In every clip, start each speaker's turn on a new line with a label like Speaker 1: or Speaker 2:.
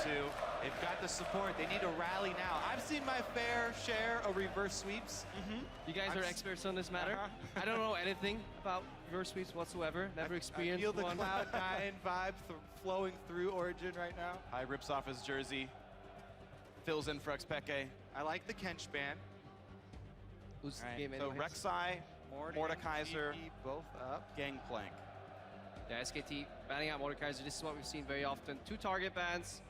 Speaker 1: 2.
Speaker 2: They've got the support. They need to rally now. I've seen my fair share of reverse sweeps.
Speaker 3: You guys are experts on this matter. I don't know anything about reverse sweeps whatsoever. Never experienced
Speaker 2: I feel the
Speaker 3: one.
Speaker 2: Cloud9 vibe flowing through Origen right now.
Speaker 1: High rips off his jersey. Fills in for XKT.
Speaker 2: I like the Kench ban.
Speaker 3: Loses the
Speaker 1: Right.
Speaker 3: game
Speaker 1: So
Speaker 3: anyways.
Speaker 1: Rek'Sai, Mordekaiser,
Speaker 2: TP both up.
Speaker 1: Gangplank.
Speaker 3: Yeah, SKT banning out Mordekaiser. This is what we've seen very often. 2 target bans.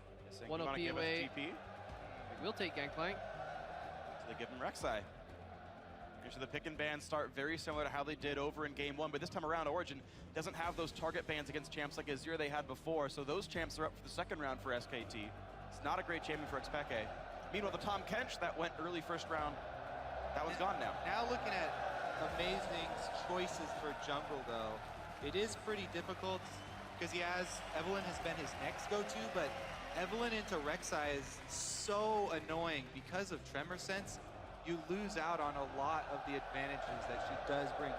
Speaker 3: One OP away.
Speaker 1: TP.
Speaker 3: We'll take Gangplank.
Speaker 1: So they give him Rek'Sai. So the pick and ban start very similar to how they did over in game 1, but this time around Origen doesn't have those target bans against champs like Azure they had before, so those champs are up for the second round for SKT. It's not a great champion for XKT. Meanwhile, the Tom Kench that went early first round, that one's gone now.
Speaker 2: Now looking at Amazing's choices for jungle though, it is pretty difficult because Evelyn has been his next go-to, but Evelyn into Rek'Sai is so annoying because of Tremor Sense. You lose out on a lot of the advantages that she does bring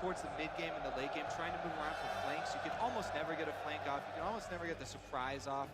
Speaker 2: towards the mid game and the late game, trying to move around for flanks. You can almost never get a flank off. You can almost never get the surprise off.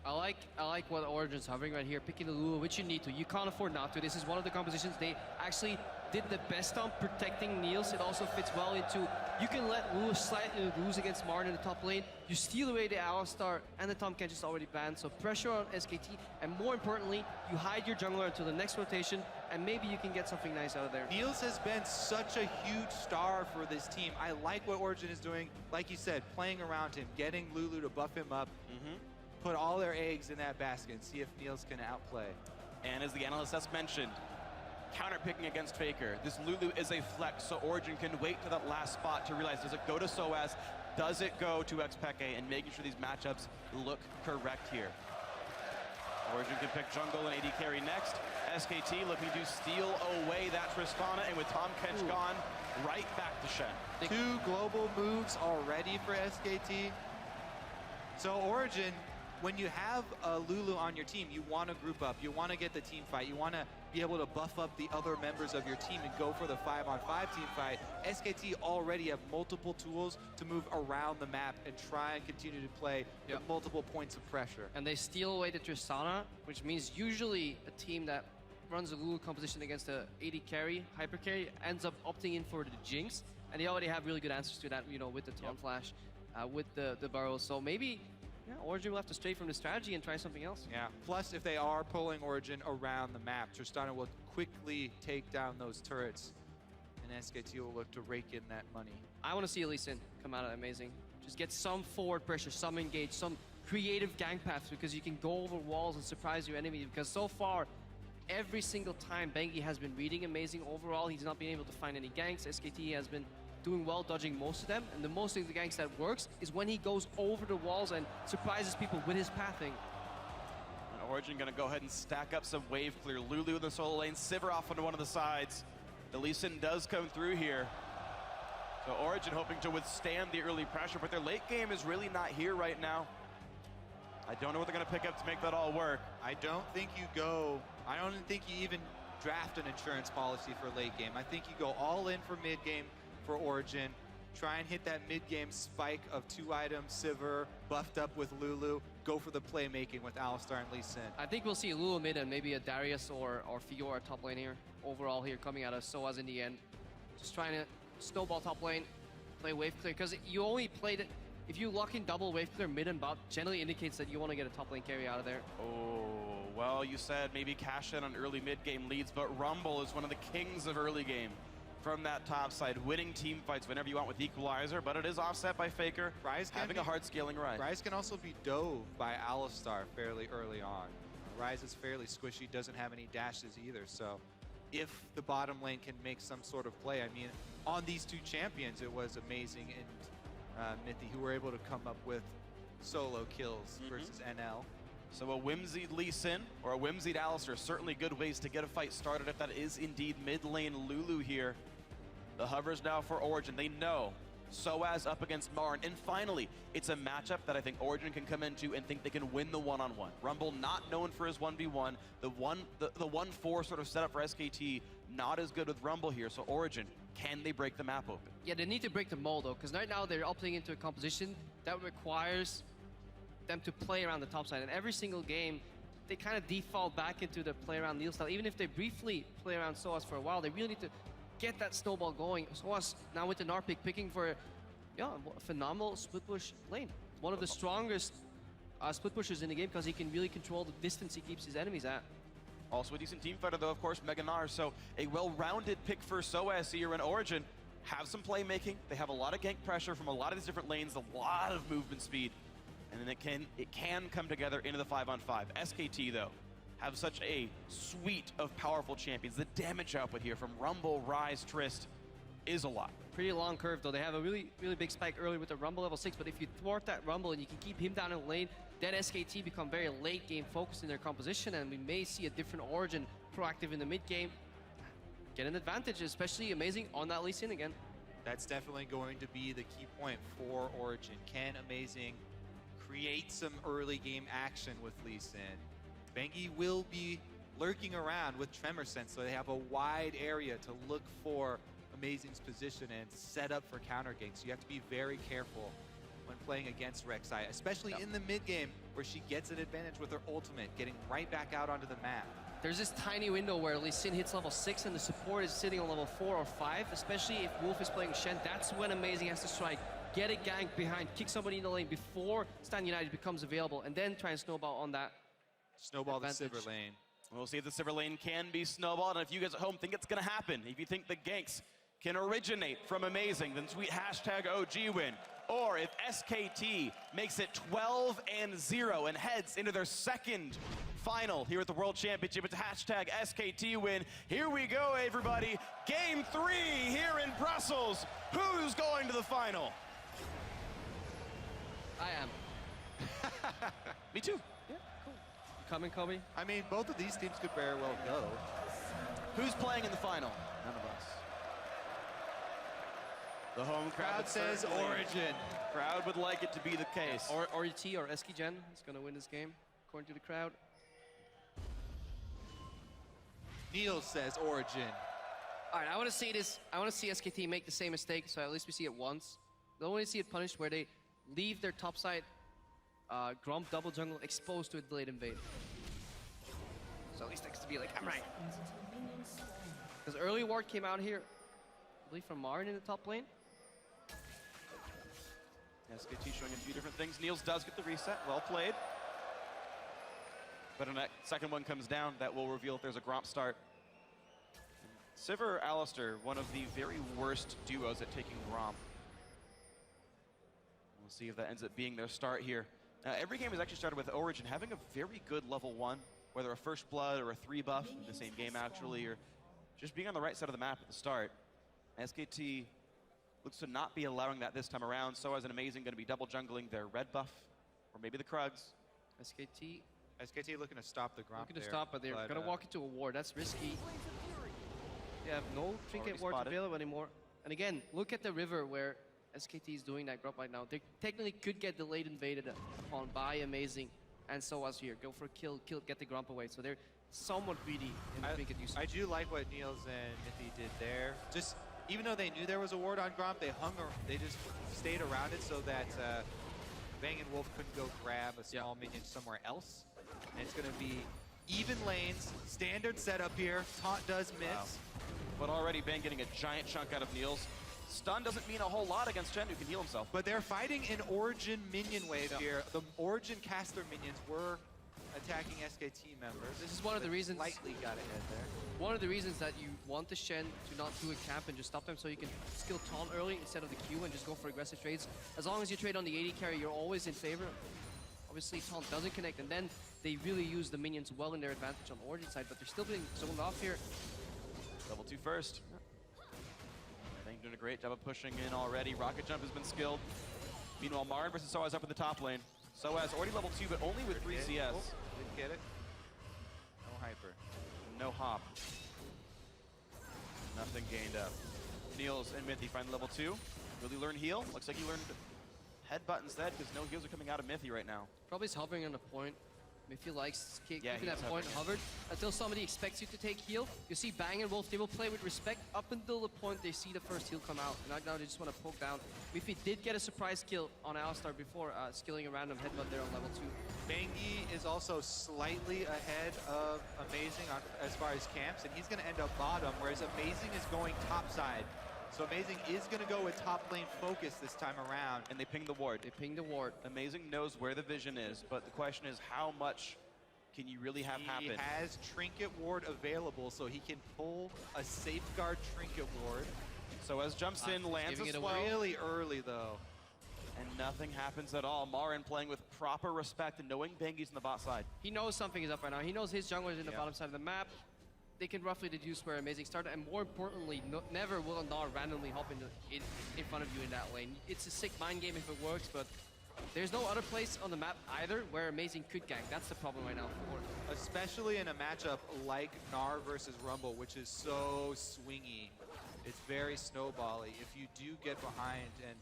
Speaker 3: I like what Origen's hovering right here, picking the Lulu, which you need to. You can't afford not to. This is one of the compositions they actually did the best on protecting Niels. It also fits well into, you can let Lulu slightly lose against Martin in the top lane. You steal away the Alistar, and the Tom Kench is already banned, so pressure on SKT, and more importantly, you hide your jungler until the next rotation, and maybe you can get something nice out of there.
Speaker 2: Niels has been such a huge star for this team. I like what Origen is doing. Like you said, playing around him, getting Lulu to buff him up. Put all their eggs in that basket and see if Niels can outplay.
Speaker 1: And as the analyst has mentioned, counter-picking against Faker. This Lulu is a flex, so Origen can wait to that last spot to realize, does it go to SOAS? Does it go to XKT? And making sure these matchups look correct here. Origen can pick jungle and AD carry next. SKT looking to steal away that Tristana, and with Tom Kench gone, right back to Shen.
Speaker 2: 2 global moves already for SKT. So Origen, when you have a Lulu on your team, you want to group up, you want to get the team fight, you want to be able to buff up the other members of your team and go for the 5-on-5 team fight. SKT already have multiple tools to move around the map and try and continue to play with multiple points of pressure.
Speaker 3: And they steal away the Tristana, which means usually a team that runs a Lulu composition against a AD carry, hyper carry, ends up opting in for the Jinx, and they already have really good answers to that, you know, with the Taunt Flash, with the burrow. So maybe Origen will have to stray from the strategy and try something else.
Speaker 2: Yeah, plus if they are pulling Origen around the map, Tristana will quickly take down those turrets, and SKT will look to rake in that money.
Speaker 3: I want to see Lee Sin come out of Amazing. Just get some forward pressure, some engage, some creative gank paths, because you can go over walls and surprise your enemy, because so far, every single time Bengi has been reading Amazing overall, he's not been able to find any ganks. SKT has been doing well, dodging most of them, and the most of the ganks that works is when he goes over the walls and surprises people with his pathing.
Speaker 1: And Origen gonna go ahead and stack up some wave clear. Lulu in the solo lane, Sivir off onto one of the sides. The Lee Sin does come through here. So Origen hoping to withstand the early pressure, but their late game is really not here right now. I don't know what they're gonna pick up to make that all work.
Speaker 2: I don't think you even draft an insurance policy for late game. I think you go all in for mid game for Origen, try and hit that mid-game spike of 2 items, Sivir, buffed up with Lulu, go for the playmaking with Alistar and Lee Sin.
Speaker 3: I think we'll see a Lulu mid and maybe a Darius or Fiora top lane here, overall here, coming out of SOAS in the end. Just trying to snowball top lane, play wave clear, because you only played it, if you lock in double wave clear mid and bot, generally indicates that you want to get a top lane carry out of there.
Speaker 1: Oh, well, you said maybe cash in on early mid-game leads, but Rumble is one of the kings of early game. From that top side, winning team fights whenever you want with Equalizer, but it is offset by Faker, having a hard scaling Ryze.
Speaker 2: Ryze can also be dove by Alistar fairly early on. Ryze is fairly squishy, doesn't have any dashes either, so if the bottom lane can make some sort of play, I mean, on these 2 champions, it was Amazing and Mythy who were able to come up with solo kills versus NL.
Speaker 1: So a whimsied Lee Sin or a whimsied Alistar, certainly good ways to get a fight started if that is indeed mid lane Lulu here. The hovers now for Origen. They know SOAS up against Marn. And finally, it's a matchup that I think Origen can come into and think they can win the one-on-one. Rumble not known for his 1v1. The 1-4 sort of setup for SKT, not as good with Rumble here. So Origen, can they break the map open?
Speaker 3: Yeah, they need to break the mold though, because right now they're opting into a composition that requires them to play around the top side. And every single game, they kind of default back into the play around Neil style. Even if they briefly play around SOAS for a while, they really need to get that snowball going. SOAS now with the Gnar pick, picking for a phenomenal split push lane. One of the strongest split pushers in the game because he can really control the distance he keeps his enemies at.
Speaker 1: Also a decent team fighter though, of course, Mega Gnar. So a well-rounded pick for SOAS here in Origin. Have some playmaking. They have a lot of gank pressure from a lot of these different lanes, a lot of movement speed. And then it can come together into the 5-on-5. SKT though, have such a suite of powerful champions. The damage output here from Rumble, Ryze, Trist is a lot.
Speaker 3: Pretty long curve though. They have a really big spike early with the Rumble level 6, but if you thwart that Rumble and you can keep him down in the lane, then SKT become very late game focused in their composition, and we may see a different Origin proactive in the mid game. Get an advantage, especially Amazing on that Lee Sin again.
Speaker 2: That's definitely going to be the key point for Origin. Can Amazing create some early game action with Lee Sin? Bengi will be lurking around with Tremor Sense, so they have a wide area to look for Amazing's position and set up for counter ganks. So you have to be very careful when playing against Rek'Sai, especially in the mid game where she gets an advantage with her ultimate, getting right back out onto the map.
Speaker 3: There's this tiny window where Lee Sin hits level 6 and the support is sitting on level 4 or 5, especially if Wolf is playing Shen. That's when Amazing has to strike, get a gank behind, kick somebody in the lane before Stand United becomes available, and then try and snowball on that.
Speaker 2: Snowball
Speaker 3: advantage.
Speaker 2: the Silver lane.
Speaker 1: We'll see if the Silver lane can be snowballed, and if you guys at home think it's gonna happen, if you think the ganks can originate from Amazing, then tweet hashtag OG win. Or if SKT makes it 12-0 and heads into their second final here at the World Championship, it's hashtag SKT win. Here we go, everybody. Game 3 here in Brussels. Who's going to the final?
Speaker 3: I am.
Speaker 1: Me too.
Speaker 3: Yeah, cool. Coming, Kobe.
Speaker 2: I mean, both of these teams could very well go.
Speaker 1: Who's playing in the final? None of us. The home
Speaker 2: Crowd says Origin.
Speaker 1: Crowd would like it to be the case.
Speaker 3: Or ET or Eskigen is going to win this game, according to the crowd.
Speaker 2: Neil says Origin.
Speaker 3: All right, I want to see this. I want to see SKT make the same mistake, so at least we see it once. Don't want to see it punished where they leave their top side Gromp double jungle exposed to a delayed invade. So at least next to be like, I'm right. Because early ward came out here, I believe from Marin in the top lane.
Speaker 1: SKT showing a few different things. Niels does get the reset. Well played. But when that second one comes down, that will reveal if there's a Gromp start. Sivir Alistar, one of the very worst duos at taking Gromp. We'll see if that ends up being their start here. Every game has actually started with Origin having a very good level 1, whether a first blood or a 3 buff in the same game actually, or just being on the right side of the map at the start. SKT looks to not be allowing that this time around. So as an Amazing going to be double jungling their red buff, or maybe the Krugs.
Speaker 2: SKT looking to stop the Gromp
Speaker 3: Looking to stop, but they're going to walk into a ward. That's risky. They have no trinket wards available anymore. And again, look at the river where SKT is doing that Gromp right now. They technically could get delayed invaded upon by Amazing, and SOAS here. Go for a kill, get the Gromp away. So they're somewhat greedy in the trinket usage.
Speaker 2: I do like what Niels and Mithy did there. Just even though they knew there was a ward on Gromp, they just stayed around it so that Bang and Wolf couldn't go grab a small minion somewhere else. And it's going to be even lanes, standard setup here. Taunt does miss.
Speaker 1: Wow. But already Bang getting a giant chunk out of Niels. Stun doesn't mean a whole lot against Chen, who can heal himself.
Speaker 2: But they're fighting an Origin minion wave here. The Origin caster minions were attacking SKT members.
Speaker 3: This is one of the reasons.
Speaker 2: Slightly got ahead there.
Speaker 3: One of the reasons that you want the Shen to not do a camp and just stop them so you can skill taunt early instead of the Q and just go for aggressive trades. As long as you trade on the AD carry, you're always in favor. Obviously, taunt doesn't connect, and then they really use the minions well in their advantage on the Origin side, but they're still being zoned off here.
Speaker 1: Level 2 first. Bang doing a great job of pushing in already. Rocket Jump has been skilled. Meanwhile, Marin versus SOAS up in the top lane. SOAS already level 2, but only with 3 CS.
Speaker 2: Oh, didn't get it. No hyper.
Speaker 1: No hop. Nothing gained up. Niels and Mithy find level 2. Will he learn heal? Looks like he learned headbutt instead, because no heals are coming out of Mithy right now.
Speaker 3: Probably is hovering on a point. If he likes
Speaker 1: Yeah,
Speaker 3: keeping
Speaker 1: he
Speaker 3: that
Speaker 1: is
Speaker 3: point
Speaker 1: hovering
Speaker 3: hovered until somebody expects you to take heal. You see Bang and Wolf, they will play with respect up until the point they see the first heal come out. And right now they just want to poke down. Miffy did get a surprise kill on Alistar before, skilling a random headbutt there on level 2.
Speaker 2: Bengi is also slightly ahead of Amazing as far as camps, and he's going to end up bottom, whereas Amazing is going top side. So Amazing is going to go with top lane focus this time around.
Speaker 1: And they ping the ward.
Speaker 3: They ping the ward.
Speaker 1: Amazing knows where the vision is, but the question is how much can you really have happen?
Speaker 2: He has Trinket Ward available, so he can pull a Safeguard Trinket Ward.
Speaker 1: So as jumps in, lands a
Speaker 3: giving it
Speaker 1: swell,
Speaker 3: away.
Speaker 2: Really early, though.
Speaker 1: and nothing happens at all. Marin playing with proper respect and knowing Bengi's on the bot side.
Speaker 3: He knows something is up right now. He knows his jungler is in the
Speaker 1: Yeah.
Speaker 3: bottom side of the map. They can roughly deduce where Amazing started, and more importantly, never will a Gnar randomly hop in front of you in that lane. It's a sick mind game if it works, but there's no other place on the map either where Amazing could gank. That's the problem right now for
Speaker 2: Especially in a matchup like Gnar versus Rumble, which is so swingy. It's very snowbally. If you do get behind and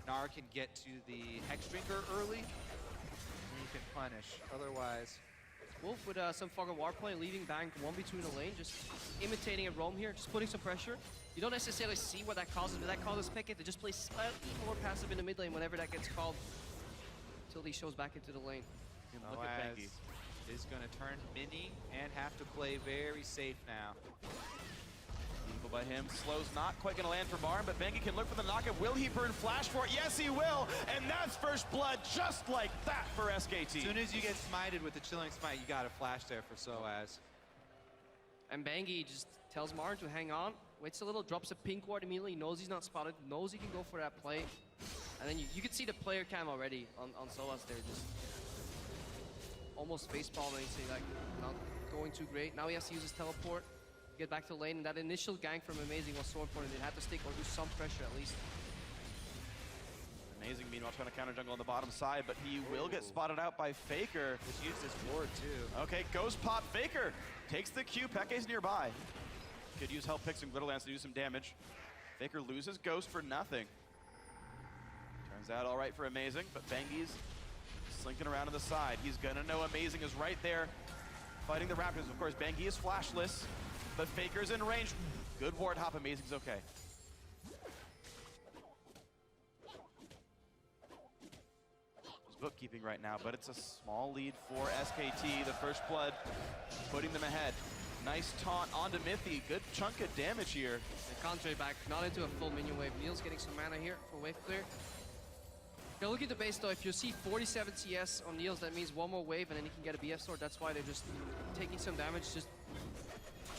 Speaker 2: Gnar can get to the Hex Drinker early, you can punish. Otherwise,
Speaker 3: Wolf with some Fog of War play, leaving Bang 1v2 in the lane, just imitating a roam here, just putting some pressure. You don't necessarily see what that causes, but that causes Pickett to just play slightly more passive in the mid lane whenever that gets called, until he shows back into the lane.
Speaker 1: And look at Bengi.
Speaker 2: is going to turn mini and have to play very safe now.
Speaker 1: Beautiful by him. Slow's not quite going to land for Marin, but Bengi can look for the knockup. Will he burn flash for it? Yes, he will. And that's first blood just like that for SKT.
Speaker 2: As soon as you get smited with the Chilling Smite, you got a flash there for Soaz.
Speaker 3: And Bangi just tells Marin to hang on, waits a little, drops a pink ward immediately, knows he's not spotted, knows he can go for that play. And then you can see the player cam already on Soaz there, just almost facepalming, say like not going too great. Now he has to use his teleport to get back to the lane, and that initial gank from Amazing was so important. They had to stick or do some pressure at least.
Speaker 1: Amazing, meanwhile, trying to counter jungle on the bottom side, but he will get spotted out by Faker.
Speaker 2: Just used his ward too.
Speaker 1: Okay, Ghost Pop Faker takes the Q. Peke's nearby. Could use help pick some Glitterlands to do some damage. Faker loses Ghost for nothing. Turns out all right for Amazing, but Bengi's slinking around to the side. He's gonna know Amazing is right there fighting the Raptors. Of course, Bengi is flashless, but Faker's in range. Good ward hop, Amazing's okay. Bookkeeping right now, but it's a small lead for SKT. The first blood putting them ahead. Nice taunt onto Mithy. Good chunk of damage here.
Speaker 3: And Contra back, not into a full minion wave. Neil's getting some mana here for wave clear. If you look at the base though, if you see 47 CS on Niels, that means one more wave and then he can get a BF sword. That's why they're just taking some damage, just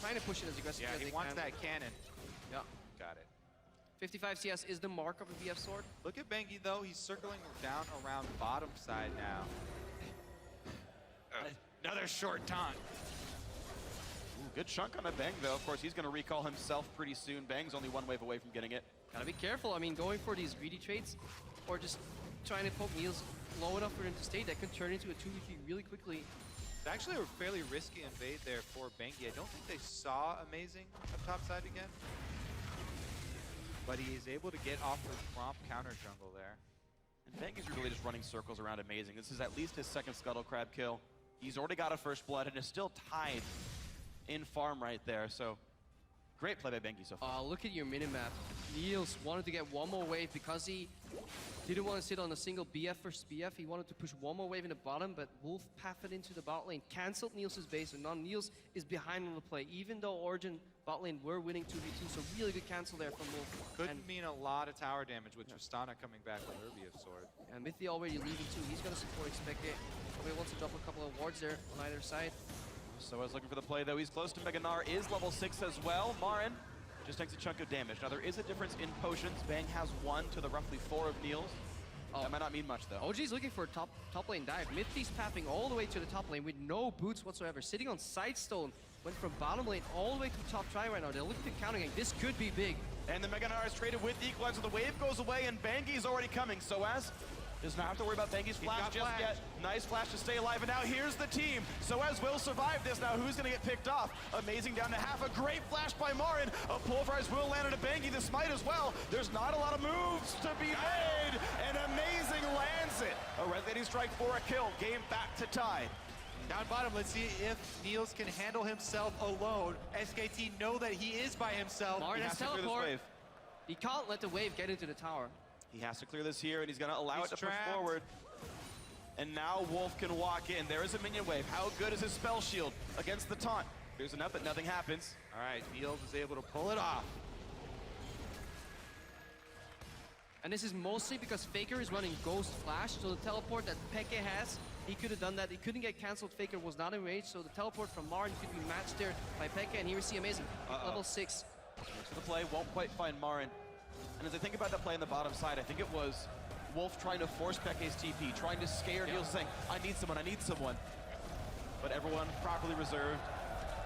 Speaker 3: trying to push it as aggressively as
Speaker 2: Yeah,
Speaker 3: they
Speaker 2: he wants
Speaker 3: can.
Speaker 2: that cannon.
Speaker 3: Yeah.
Speaker 2: Got it.
Speaker 3: 55 CS is the mark of a BF sword.
Speaker 2: Look at Bengi though, he's circling down around bottom side now. Another short taunt.
Speaker 1: Ooh, good chunk on a Bang though. Of course, he's gonna recall himself pretty soon. Bang's only one wave away from getting it.
Speaker 3: Gotta be careful. I mean, going for these greedy trades or just trying to poke Niels low enough for him to stay, that could turn into a 2v3 really quickly.
Speaker 2: It's actually a fairly risky invade there for Bengi. I don't think they saw Amazing up top side again. But he is able to get off the prompt counter jungle there.
Speaker 1: And Bengi's really just running circles around Amazing. This is at least his second Scuttle Crab kill. He's already got a first blood and is still tied in farm right there. So great play by Bengi so far.
Speaker 3: Look at your minimap. Niels wanted to get one more wave because he didn't want to sit on a single BF versus BF. He wanted to push one more wave in the bottom, but Wolf pathed into the bot lane, cancelled Niels' base, and now Niels is behind on the play, even though Origen bot lane were winning 2v2, so really good cancel there from Wolf.
Speaker 2: Couldn't mean a lot of tower damage with Tristana coming back with her BF sword.
Speaker 3: And Mithy already leaving too. He's going to support Expected. Probably wants to drop a couple of wards there on either side.
Speaker 1: So I was looking for the play though. He's close to Mega Gnar, is level 6 as well. Marin just takes a chunk of damage. Now there is a difference in potions. Bang has 1 to the roughly 4 of Niels. That might not mean much though.
Speaker 3: OG's looking for a top lane dive. Mithy's pathing all the way to the top lane with no boots whatsoever. Sitting on side stone. Went from bottom lane all the way to top try right now. They're looking to counter gank. This could be big.
Speaker 1: And the Mega Gnar is traded with the Equalizer. The wave goes away and Bangi's already coming. So as does not have to worry about Bangi's flash just yet. Nice flash to stay alive. And now here's the team. So as will survive this. Now who's going to get picked off? Amazing down to half. A great flash by Marin. A pulverize will land on a Bangi. The smite as well. There's not a lot of moves to be made. And Amazing lands it. A Red Lady lightning strike for a kill. Game back to tied.
Speaker 2: Down bottom, let's see if Niels can handle himself alone. SKT know that he is by himself.
Speaker 3: Marin
Speaker 1: He
Speaker 3: has
Speaker 1: has to clear this
Speaker 3: teleport.
Speaker 1: wave.
Speaker 3: He can't let the wave get into the tower.
Speaker 1: He has to clear this here, and he's going to allow
Speaker 2: He's
Speaker 1: it to
Speaker 2: trapped.
Speaker 1: push forward. And now Wolf can walk in. There is a minion wave. How good is his spell shield against the taunt? There's enough that nothing happens.
Speaker 2: All right, Niels is able to pull it off.
Speaker 3: And this is mostly because Faker is running Ghost Flash, so the teleport that Peke has, he could have done that. It couldn't get cancelled. Faker was not in range, so the teleport from Marin could be matched there by Peke, and here we see amazing. Level 6.
Speaker 1: To the play, won't quite find Marin. And as I think about that play on the bottom side, I think it was Wolf trying to force Peke's TP, trying to scare Niels, saying, I need someone, I need someone. But everyone properly reserved,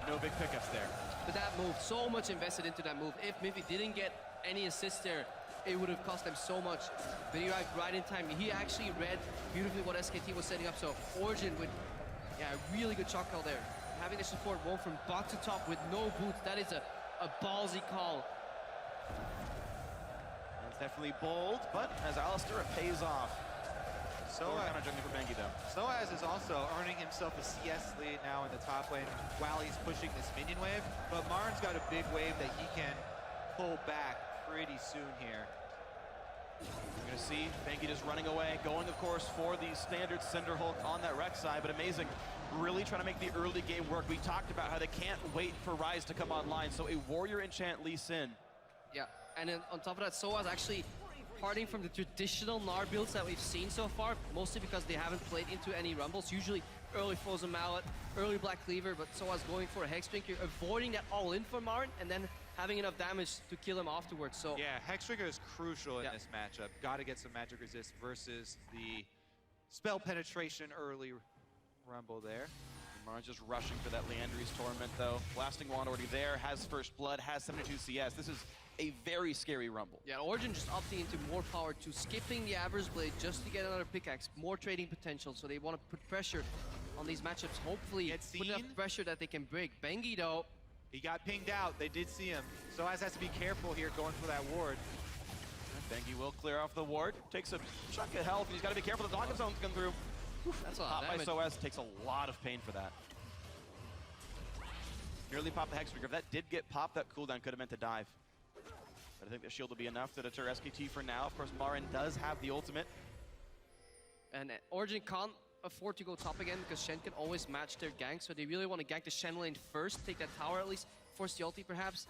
Speaker 1: no big pickups there.
Speaker 3: But that move, so much invested into that move. If Miffy didn't get any assist there, it would have cost them so much. But he arrived right in time. He actually read beautifully what SKT was setting up. So Origen with, a really good shot call there. Having the support roam from bot to top with no boots, that is a ballsy call.
Speaker 1: It's definitely bold, but as Alistair, it pays off. So kind of jungling for Bengi though.
Speaker 2: Soaz is also earning himself a CS lead now in the top lane while he's pushing this minion wave. But Marin's got a big wave that he can pull back pretty soon here.
Speaker 1: We're going to see Bengi just running away, going, of course, for the standard Cinder Hulk on that Rex side, but amazing. Really trying to make the early game work. We talked about how they can't wait for Ryze to come online, so a Warrior Enchant Lee Sin.
Speaker 3: Yeah, and then on top of that, Soaz actually parting from the traditional Gnar builds that we've seen so far, mostly because they haven't played into any Rumbles. Usually early Frozen Mallet, early Black Cleaver, but Soaz going for a Hexdrinker, avoiding that all-in for Marin, and then having enough damage to kill him afterwards. So
Speaker 2: yeah, Hexdrinker is crucial in this matchup. Got to get some magic resist versus the spell penetration early Rumble there.
Speaker 1: Marin's just rushing for that Leandry's Torment, though. Blasting Wand already there, has First Blood, has 72 CS. This is a very scary Rumble.
Speaker 3: Yeah, Origen just opting into more power to skipping the Average Blade just to get another pickaxe, more trading potential, so they want to put pressure on these matchups, hopefully put enough pressure that they can break. Bengi, though,
Speaker 2: he got pinged out. They did see him. Soaz has to be careful here going for that ward.
Speaker 1: Bengi will clear off the ward, takes a chunk of health, and he's got to be careful. The Dog Zone's come through.
Speaker 3: That's a lot of damage.
Speaker 1: By Soaz, takes a lot of pain for that. Nearly popped the Hexdrinker. If that did get popped, that cooldown could have meant to dive. But I think the shield will be enough to deter SKT for now. Of course, Marin does have the ultimate.
Speaker 3: And Origen can't afford to go top again because Shen can always match their gank, so they really want to gank the Shen lane first, take that tower at least, force the ulti perhaps,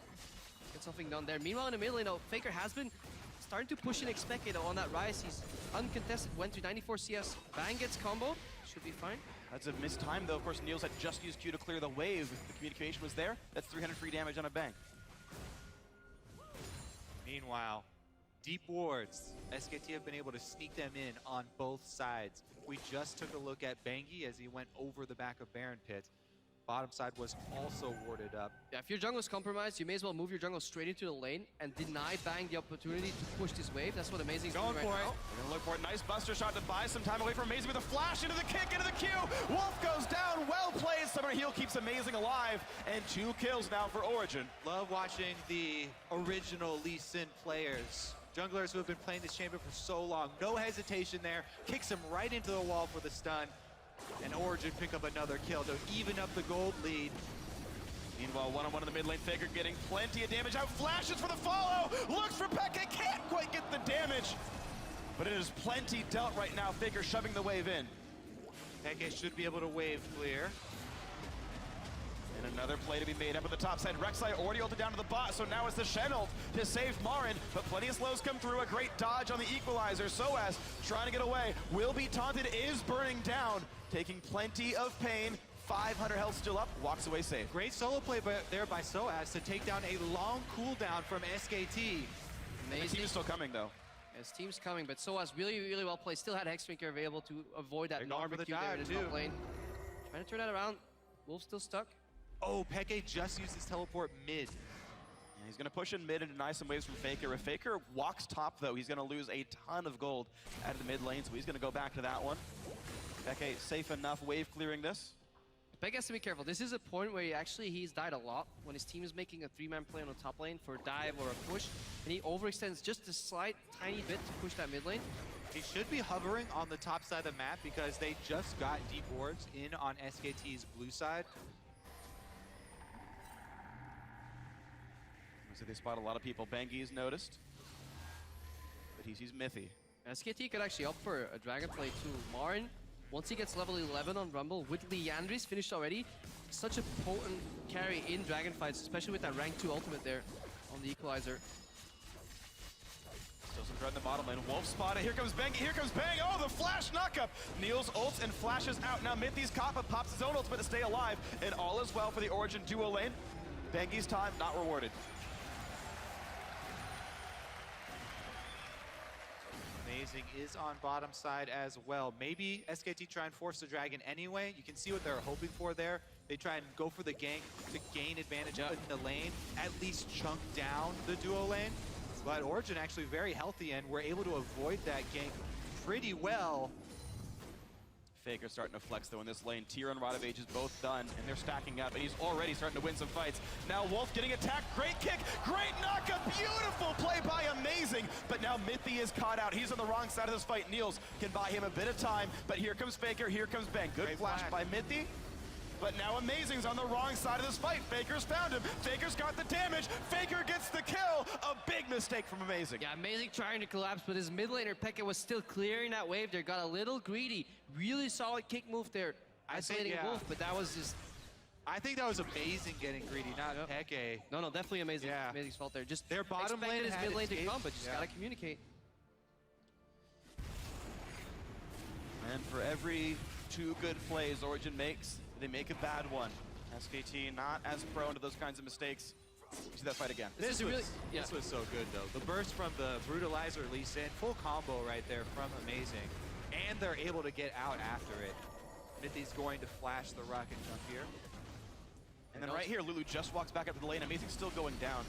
Speaker 3: get something done there. Meanwhile in the mid lane, Faker has been starting to push in Expected on that Ryze. He's uncontested, went to 94 CS, Bang gets combo, should be fine.
Speaker 1: That's a missed time though. Of course, Niels had just used Q to clear the wave. If the communication was there, that's 300 free damage on a Bang.
Speaker 2: Meanwhile, deep wards. SKT have been able to sneak them in on both sides. We just took a look at Bengi as he went over the back of Baron Pit. Bottom side was also warded up.
Speaker 3: Yeah, if your jungle is compromised, you may as well move your jungle straight into the lane and deny Bang the opportunity to push this wave. That's what Amazing is doing right now.
Speaker 1: We're gonna look for it. Nice buster shot to buy some time away from Amazing with a flash into the kick, into the Q. Wolf goes down, well played. Summoner Heal keeps Amazing alive, and 2 kills now for Origen.
Speaker 2: Love watching the original Lee Sin players. Junglers who have been playing this champion for so long. No hesitation there. Kicks him right into the wall for the stun. And Origen pick up another kill to even up the gold lead.
Speaker 1: Meanwhile, one-on-one in the mid lane, Faker getting plenty of damage out. Flashes for the follow. Looks for Peke, can't quite get the damage. But it is plenty dealt right now. Faker shoving the wave in.
Speaker 2: Peke should be able to wave clear.
Speaker 1: And another play to be made up at the top side. Rek'Sai already ulted down to the bot, so now it's the Shen ult to save Marin. But plenty of slows come through. A great dodge on the equalizer. Soaz trying to get away. Will be taunted, is burning down. Taking plenty of pain. 500 health still up, walks away safe.
Speaker 2: Great solo play there by Soaz to take down a long cooldown from SKT.
Speaker 1: And the team is still coming though.
Speaker 3: His team's coming, but Soaz really, really well played. Still had Hexdrinker available to avoid that barbecue there in his top lane. Trying to turn that around. Wolf still stuck.
Speaker 2: Oh, Peke just used his teleport mid.
Speaker 1: Yeah, he's going to push in mid and deny some waves from Faker. If Faker walks top, though, he's going to lose a ton of gold out of the mid lane, so he's going to go back to that one. Peke safe enough wave clearing this.
Speaker 3: Peke has to be careful. This is a point where he's died a lot when his team is making a 3-man play on the top lane for a dive or a push, and he overextends just a slight, tiny bit to push that mid lane.
Speaker 2: He should be hovering on the top side of the map because they just got deep wards in on SKT's blue side.
Speaker 1: So they spot a lot of people. Bengi's noticed, but he sees Mithy.
Speaker 3: SKT could actually opt for a Dragon play too. Marin, once he gets level 11 on Rumble, with Leandris finished already, such a potent carry in Dragon fights, especially with that rank 2 ultimate there on the Equalizer.
Speaker 1: Still some dread in the bottom lane. Wolf spotted. Here comes Bengi. Here comes Bang. Oh, the flash knockup. Niels ults and flashes out. Now Mithy's caught, but pops his own ultimate to stay alive. And all is well for the Origen duo lane. Bengi's time not rewarded.
Speaker 2: Amazing is on bottom side as well. Maybe SKT try and force the Dragon anyway. You can see what they're hoping for there. They try and go for the gank to gain advantage in the lane, at least chunk down the duo lane. But Origen actually very healthy and we're able to avoid that gank pretty well.
Speaker 1: Faker starting to flex though in this lane. Tyr and Rod of Ages both done, and they're stacking up, and he's already starting to win some fights. Now Wolf getting attacked. Great kick, great knockup, beautiful play by Amazing. But now Mithy is caught out. He's on the wrong side of this fight. Niels can buy him a bit of time, but here comes Faker, here comes Bang. Good
Speaker 2: Great
Speaker 1: flash by Mithy. But now Amazing's on the wrong side of this fight. Faker's found him. Faker's got the damage. Faker gets the kill. A big mistake from Amazing.
Speaker 3: Yeah, Amazing trying to collapse, but his mid laner Pekka was still clearing that wave there. Got a little greedy. Really solid kick move there, isolating Wolf, but that was just...
Speaker 2: I think that was Amazing getting greedy, not Peke.
Speaker 3: No, definitely Amazing.
Speaker 2: Yeah.
Speaker 3: Amazing's fault there. Just
Speaker 2: their bottom lane
Speaker 3: his
Speaker 2: had
Speaker 3: mid lane to
Speaker 2: escaped.
Speaker 3: come, but just gotta communicate.
Speaker 1: And for every 2 good plays Origen makes, they make a bad one. SKT not as prone to those kinds of mistakes. You see that fight again.
Speaker 2: This was so good though. The burst from the Brutalizer Lee Sin, full combo right there from Amazing. And they're able to get out after it. Mithy's going to flash the rocket jump here.
Speaker 1: And then right here, Lulu just walks back up to the lane. Amazing's still going down.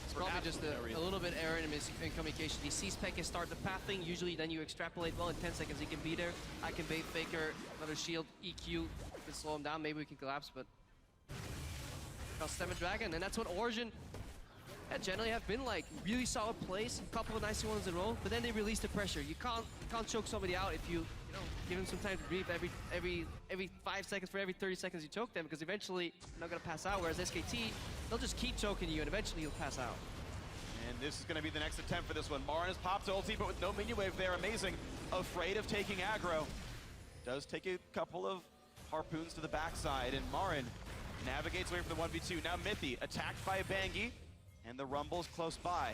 Speaker 3: It's probably just a little bit error in communication. He sees Pekka start the pathing. Usually then you extrapolate, well, in 10 seconds he can be there. I can bait Faker, another shield, EQ, can slow him down. Maybe we can collapse, but... Stem Dragon, and that's what Origen generally have been like. Really solid plays, a couple of nice ones in a row, but then they release the pressure. You can't choke somebody out if you give them some time to breathe every 5 seconds for every 30 seconds you choke them, because eventually you're not gonna pass out. Whereas SKT, they'll just keep choking you and eventually you'll pass out.
Speaker 1: And this is gonna be the next attempt for this one. Marin has popped ulti, but with no minion wave there. Amazing, afraid of taking aggro. Does take a couple of harpoons to the backside, and Marin navigates away from the 1v2. Now Mithy attacked by Bengi, and the Rumble's close by.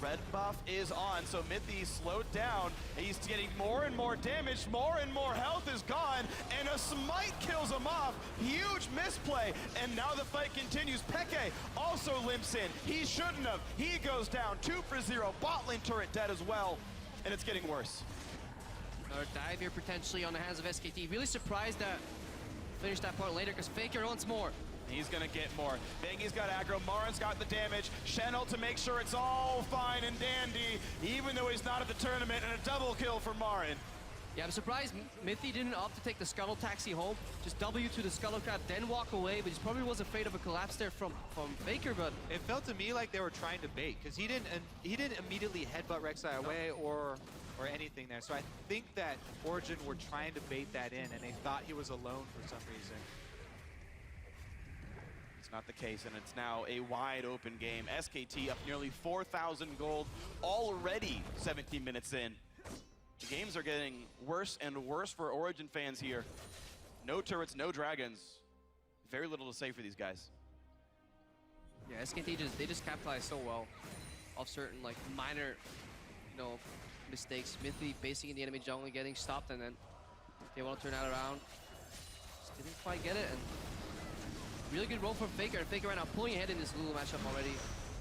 Speaker 1: Red buff is on, so Mithy slowed down. He's getting more and more damage, more and more health is gone, and a smite kills him off. Huge misplay, and now the fight continues. Peke also limps in. He shouldn't have. He goes down, 2 for 0. Bot lane turret dead as well, and it's getting worse.
Speaker 3: Another dive here potentially on the hands of SKT. Really surprised that finish that part later, because Faker wants more.
Speaker 1: He's gonna get more. Bengi's got aggro, Marin's got the damage. Shenel to make sure it's all fine and dandy, even though he's not at the tournament, and a double kill for Marin.
Speaker 3: Yeah, I'm surprised Mithy didn't opt to take the Scuttle Taxi home. Just W to the Scuttle Crab, then walk away, but he probably was afraid of a collapse there from Faker, but...
Speaker 2: It felt to me like they were trying to bait, because he didn't immediately headbutt Rek'Sai away or anything there. So I think that Origen were trying to bait that in, and they thought he was alone for some reason.
Speaker 1: It's not the case, and it's now a wide open game. SKT up nearly 4,000 gold already 17 minutes in. The games are getting worse and worse for Origen fans here. No turrets, no dragons. Very little to say for these guys.
Speaker 3: Yeah, SKT just capitalize so well off certain like minor, mistakes. Mithy basing in the enemy jungle, getting stopped, and then they want to turn that around. Just didn't quite get it, and really good roll from Faker. And Faker right now pulling ahead in this Lulu matchup already.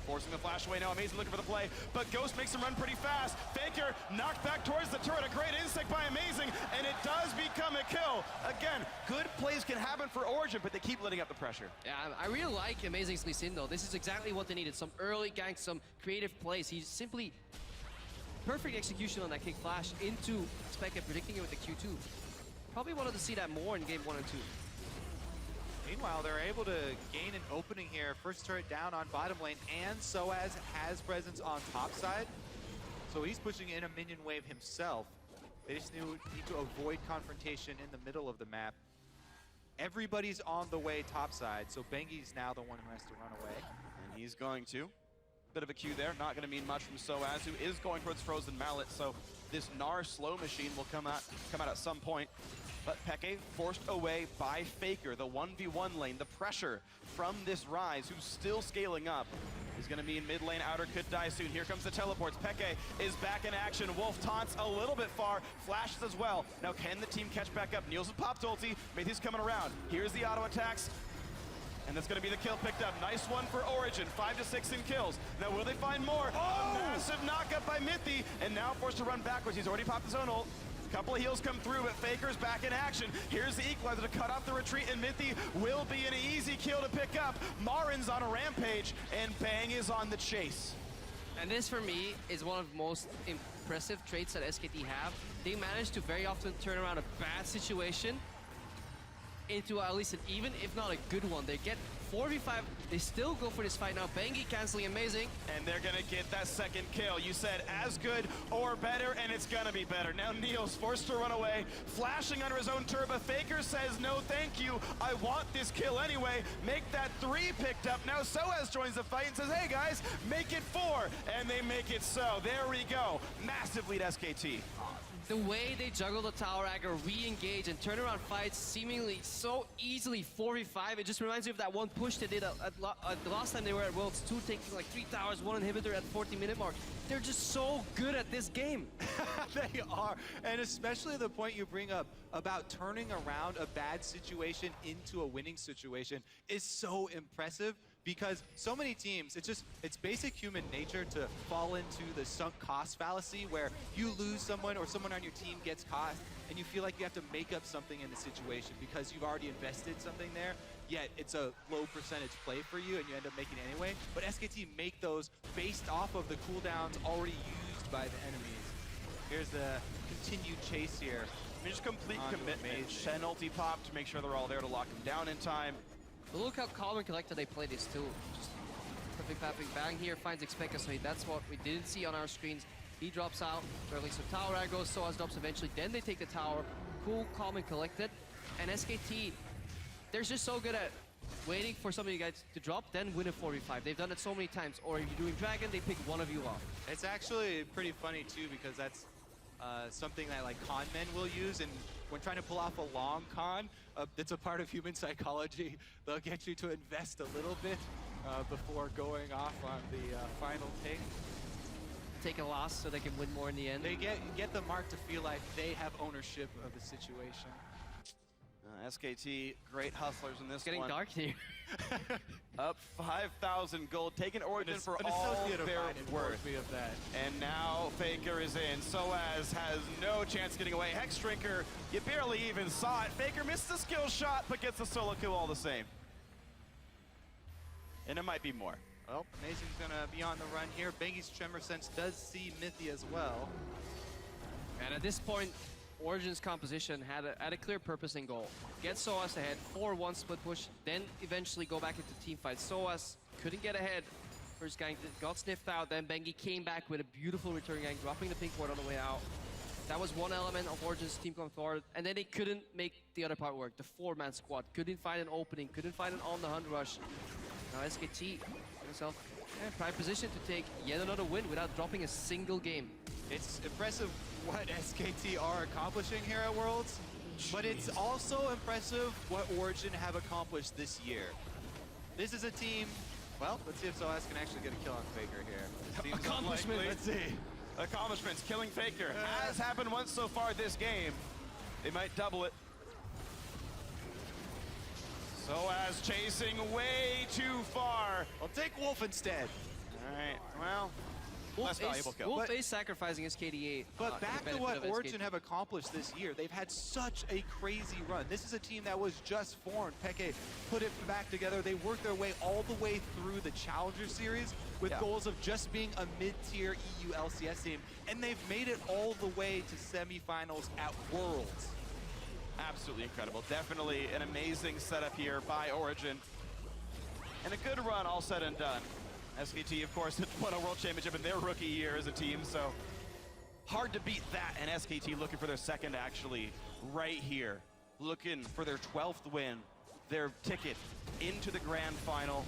Speaker 1: Forcing the flash away now. Amazing looking for the play, but Ghost makes him run pretty fast. Faker knocked back towards the turret. A great insect by Amazing, and it does become a kill. Again, good plays can happen for Origen, but they keep letting up the pressure.
Speaker 3: Yeah, I really like Amazing's Lee Sin though. This is exactly what they needed. Some early ganks, some creative plays. He's simply perfect execution on that kick flash into Spec and predicting it with the Q2. Probably wanted to see that more in game 1 and 2.
Speaker 2: Meanwhile, they're able to gain an opening here. First turret down on bottom lane, and Soaz has presence on top side. So he's pushing in a minion wave himself. They just need to avoid confrontation in the middle of the map. Everybody's on the way topside, so Bengi's now the one who has to run away.
Speaker 1: And he's going to. Bit of a Q there, not going to mean much from Soaz, who is going towards Frozen Mallet, so this Gnar slow machine will come out at some point. But Peke forced away by Faker, the 1v1 lane. The pressure from this Ryze, who's still scaling up, is going to mean mid lane outer could die soon. Here comes the teleports. Peke is back in action. Wolf taunts a little bit far, flashes as well. Now can the team catch back up? Niels with popped ulti, Matthew's coming around. Here's the auto attacks. And that's going to be the kill picked up. Nice one for Origen, 5 to 6 in kills. Now will they find more? Oh! A massive knockup by Mithy, and now forced to run backwards. He's already popped his own ult. Couple of heals come through, but Faker's back in action. Here's the equalizer to cut off the retreat, and Mithy will be an easy kill to pick up. Marin's on a rampage, and Bang is on the chase.
Speaker 3: And this, for me, is one of the most impressive traits that SKT have. They manage to very often turn around a bad situation into at least an even, if not a good one. They get 4v5, they still go for this fight now. Bengi canceling, amazing.
Speaker 1: And they're gonna get that second kill. You said as good or better, and it's gonna be better. Now Niels forced to run away, flashing under his own turbo. Faker says, no thank you, I want this kill anyway. Make that 3 picked up. Now Soaz joins the fight and says, hey guys, make it 4. And they make it so. There we go. Massive lead SKT.
Speaker 3: The way they juggle the tower aggro, re-engage, and turn around fights seemingly so easily 4v5. It just reminds me of that one push they did the last time they were at Worlds 2, taking like 3 towers, 1 inhibitor at 40-minute mark. They're just so good at this game.
Speaker 2: They are, and especially the point you bring up about turning around a bad situation into a winning situation is so impressive. Because so many teams, it's basic human nature to fall into the sunk cost fallacy where you lose someone or someone on your team gets caught and you feel like you have to make up something in the situation because you've already invested something there, yet it's a low percentage play for you and you end up making it anyway. But SKT make those based off of the cooldowns already used by the enemies. Here's the continued chase here.
Speaker 1: I mean, just complete commitment. Shen ulti pop to make sure they're all there to lock him down in time.
Speaker 3: But look how calm and collected they play this too. Just perfect papping. Bang here finds Xpeka, so that's what we didn't see on our screens. He drops out, early some tower aggro, Soaz drops eventually, then they take the tower. Cool, calm and collected. And SKT, they're just so good at waiting for some of you guys to drop, then win a 4v5. They've done it so many times. Or if you're doing Dragon, they pick one of you off.
Speaker 2: It's actually pretty funny too, because that's something that like con men will use, and when trying to pull off a long con, it's a part of human psychology. They'll get you to invest a little bit before going off on the final take.
Speaker 3: Take a loss so they can win more in the end.
Speaker 2: They get the mark to feel like they have ownership of the situation.
Speaker 1: SKT, great hustlers in this
Speaker 3: It's getting
Speaker 1: one.
Speaker 3: dark here.
Speaker 1: Up 5,000 gold, taking Origen for all their worth.
Speaker 2: Of that.
Speaker 1: And now Faker is in. Soaz has no chance getting away. Hex Drinker, you barely even saw it. Faker missed the skill shot, but gets the solo kill all the same. And it might be more.
Speaker 2: Well, Amazing's gonna be on the run here. Bengi's Tremor Sense does see Mithy as well.
Speaker 3: And at this point, Origen's composition had a clear purpose and goal. Get Soaz ahead, 4-1 split push, then eventually go back into team fight. Soaz couldn't get ahead. First gang got sniffed out, then Bengi came back with a beautiful return gang, dropping the pink ward on the way out. That was one element of Origen's team going forward, and then they couldn't make the other part work. The 4-man squad couldn't find an opening, couldn't find an on-the-hunt rush. Now SKT himself in prime position to take yet another win without dropping a single game.
Speaker 2: It's impressive what SKT are accomplishing here at Worlds, but it's also impressive what Origen have accomplished this year. This is a team, well, let's see if Soaz can actually get a kill on Faker here. Seems
Speaker 1: Accomplishment.
Speaker 2: unlikely.
Speaker 1: Let's see. Accomplishments, killing Faker has happened once so far this game. They might double it. Soaz chasing way too far.
Speaker 2: I'll take Wolf instead.
Speaker 1: All right, well, less valuable kill.
Speaker 3: Wolf is sacrificing his KDA.
Speaker 2: But back to what Origen have accomplished this year. They've had such a crazy run. This is a team that was just formed. Peke put it back together. They worked their way all the way through the Challenger Series with goals of just being a mid-tier EU LCS team. And they've made it all the way to semifinals at Worlds.
Speaker 1: Absolutely incredible. Definitely an amazing setup here by Origen. And a good run all said and done. SKT, of course, won a world championship in their rookie year as a team, so Hard to beat that, and SKT looking for their second actually right here. Looking for their 12th win, their ticket into the grand final.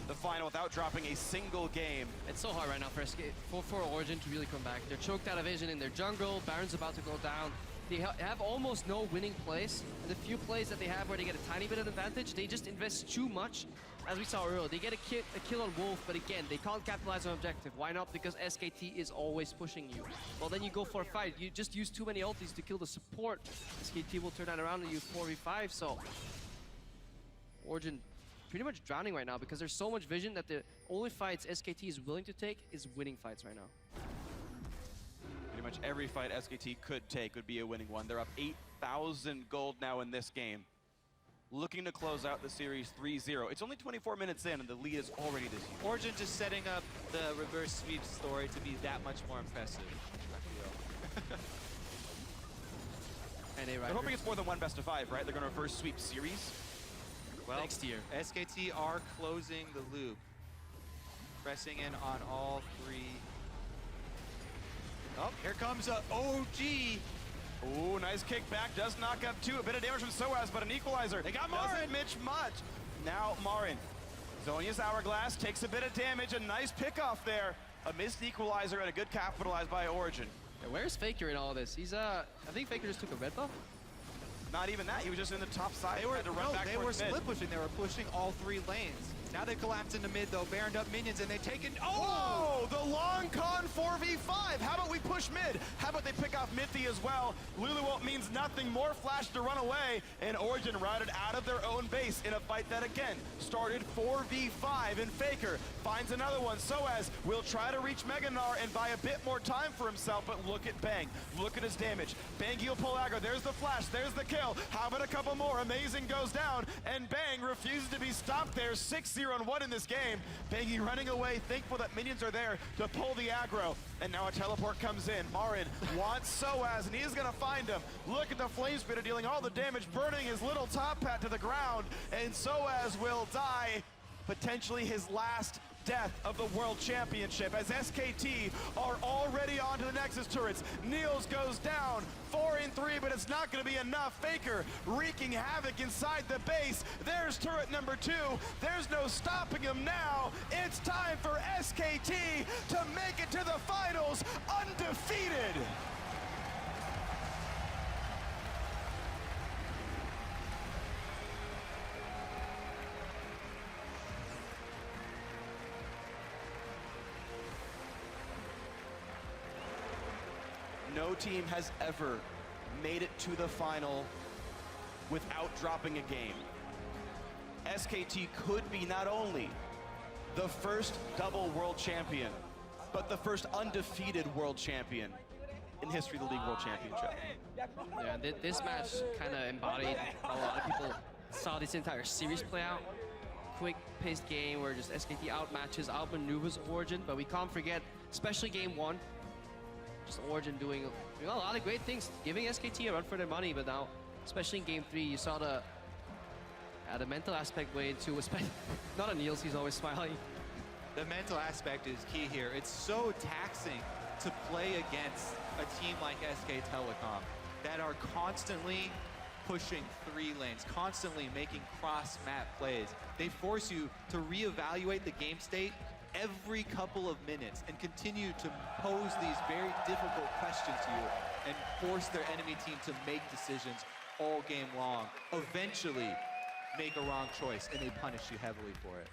Speaker 1: The final without dropping a single game.
Speaker 3: It's so hard right now for Origen to really come back. They're choked out of vision in their jungle. Baron's about to go down. They have almost no winning plays. And the few plays that they have where they get a tiny bit of advantage, they just invest too much. As we saw earlier, they get a kill on Wolf, but again, they can't capitalize on objective. Why not? Because SKT is always pushing you. Well, then you go for a fight. You just use too many ultis to kill the support. SKT will turn that around and use 4v5, so Origen pretty much drowning right now because there's so much vision that the only fights SKT is willing to take is winning fights right now.
Speaker 1: Pretty much every fight SKT could take would be a winning one. They're up 8,000 gold now in this game. Looking to close out the series 3-0. It's only 24 minutes in and the lead is already this huge.
Speaker 2: Origen just setting up the reverse sweep story to be that much more impressive, I feel.
Speaker 1: They're hoping it's more than one best of 5, right? They're going to reverse sweep series.
Speaker 2: Well,
Speaker 3: next year.
Speaker 2: SKT are closing the loop. Pressing in on all three. Oh, here comes a OG.
Speaker 1: Ooh, nice kickback. Does knock up 2. A bit of damage from Soaz, but an equalizer.
Speaker 2: They got Marin.
Speaker 1: Doesn't mitch much. Now Marin. Zhonya's Hourglass takes a bit of damage. A nice pick off there. A missed equalizer and a good capitalized by Origen.
Speaker 3: Yeah, where's Faker in all of this? He's I think Faker just took a red buff.
Speaker 1: Not even that. He was just in the top side.
Speaker 2: They were,
Speaker 1: to run back
Speaker 2: they were
Speaker 1: towards mid.
Speaker 2: split pushing. They were pushing all 3 lanes. Now they collapse into mid though, baroned up minions, and they take it.
Speaker 1: Oh! The long con 4v5. How about we push mid? How about they pick off Mithy as well? Lulu won't means nothing. More flash to run away, and Origen routed out of their own base in a fight that again started 4v5. And Faker finds another one. Soaz will try to reach Meganar and buy a bit more time for himself, but look at Bang. Look at his damage. Bangi will pull aggro. There's the flash. There's the kill. How about a couple more? Amazing goes down, and Bang refuses to be stopped there. 6-0-1 in this game. Bangi running away, thankful that minions are there to pull the aggro. And now a teleport comes in. Marin wants Soaz, and he's gonna find him. Look at the flame spitter dealing all the damage, burning his little top hat to the ground, and Soaz will die. Potentially his last death of the World Championship as SKT are already onto the Nexus turrets. Niels goes down, 4-3, but it's not going to be enough. Faker wreaking havoc inside the base. There's turret number 2. There's no stopping him now. It's time for SKT to make it to the finals undefeated. No team has ever made it to the final without dropping a game. SKT could be not only the first double world champion, but the first undefeated world champion in history of the League World Championship.
Speaker 3: Yeah, this match kind of embodied how a lot of people saw this entire series play out. Quick-paced game where just SKT outmatches, outmaneuvers Origen, but we can't forget, especially game 1, just Origen doing a lot of great things, giving SKT a run for their money, but now, especially in game 3, you saw the mental aspect way into, not on Niels, he's always smiling.
Speaker 2: The mental aspect is key here. It's so taxing to play against a team like SK Telecom that are constantly pushing 3 lanes, constantly making cross-map plays. They force you to reevaluate the game state every couple of minutes and continue to pose these very difficult questions to you and force their enemy team to make decisions all game long. Eventually make a wrong choice and they punish you heavily for it.